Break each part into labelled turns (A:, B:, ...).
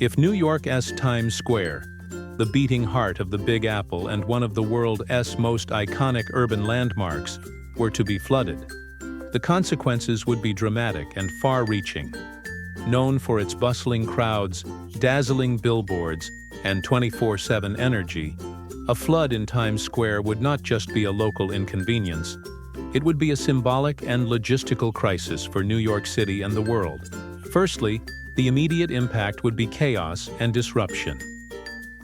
A: If New York's Times Square, the beating heart of the Big Apple and one of the world's most iconic urban landmarks, were to be flooded, the consequences would be dramatic and far-reaching. Known for its bustling crowds, dazzling billboards, and 24/7 energy, a flood in Times Square would not just be a local inconvenience. It would be a symbolic and logistical crisis for New York City and the world. Firstly, the immediate impact would be chaos and disruption.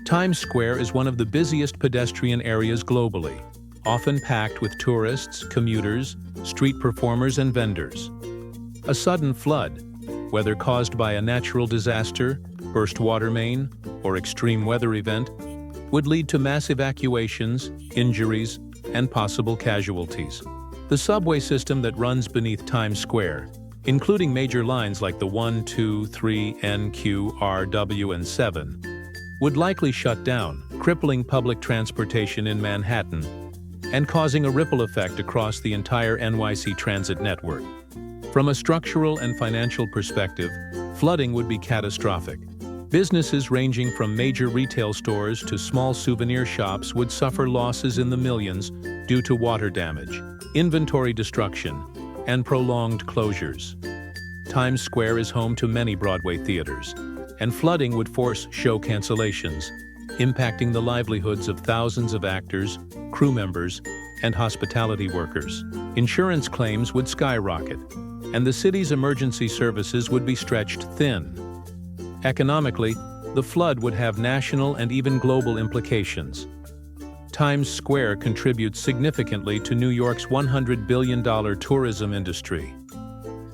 A: Times Square is one of the busiest pedestrian areas globally, often packed with tourists, commuters, street performers, and vendors. A sudden flood, whether caused by a natural disaster, burst water main, or extreme weather event, would lead to mass evacuations, injuries, and possible casualties. The subway system that runs beneath Times Square, including major lines like the 1, 2, 3, N, Q, R, W, and 7, would likely shut down, crippling public transportation in Manhattan and causing a ripple effect across the entire NYC transit network. From a structural and financial perspective, flooding would be catastrophic. Businesses ranging from major retail stores to small souvenir shops would suffer losses in the millions due to water damage, inventory destruction, and prolonged closures. Times Square is home to many Broadway theaters, and flooding would force show cancellations, impacting the livelihoods of thousands of actors, crew members, and hospitality workers. Insurance claims would skyrocket, and the city's emergency services would be stretched thin. Economically, the flood would have national and even global implications. Times Square contributes significantly to New York's $100 billion tourism industry.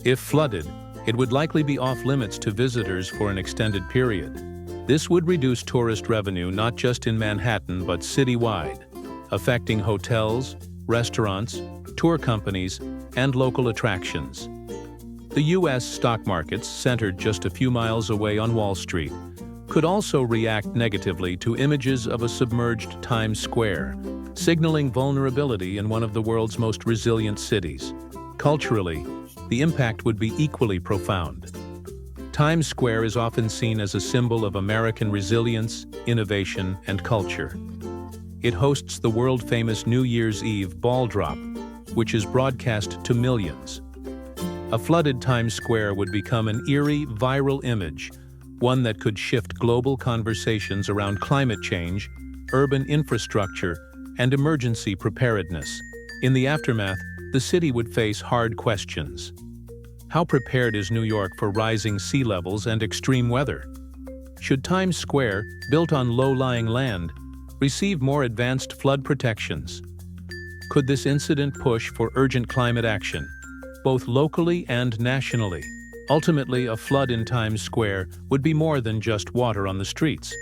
A: If flooded, it would likely be off-limits to visitors for an extended period. This would reduce tourist revenue not just in Manhattan but citywide, affecting hotels, restaurants, tour companies, and local attractions. The U.S. stock markets, centered just a few miles away on Wall Street, could also react negatively to images of a submerged Times Square, signaling vulnerability in one of the world's most resilient cities. Culturally, the impact would be equally profound. Times Square is often seen as a symbol of American resilience, innovation, and culture. It hosts the world-famous New Year's Eve ball drop, which is broadcast to millions. A flooded Times Square would become an eerie, viral image, one that could shift global conversations around climate change, urban infrastructure, and emergency preparedness. In the aftermath, the city would face hard questions. How prepared is New York for rising sea levels and extreme weather? Should Times Square, built on low-lying land, receive more advanced flood protections? Could this incident push for urgent climate action, both locally and nationally? Ultimately, a flood in Times Square would be more than just water on the streets.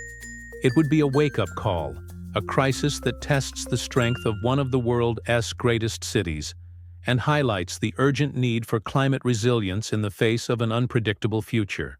A: It would be a wake-up call, a crisis that tests the strength of one of the world's greatest cities and highlights the urgent need for climate resilience in the face of an unpredictable future.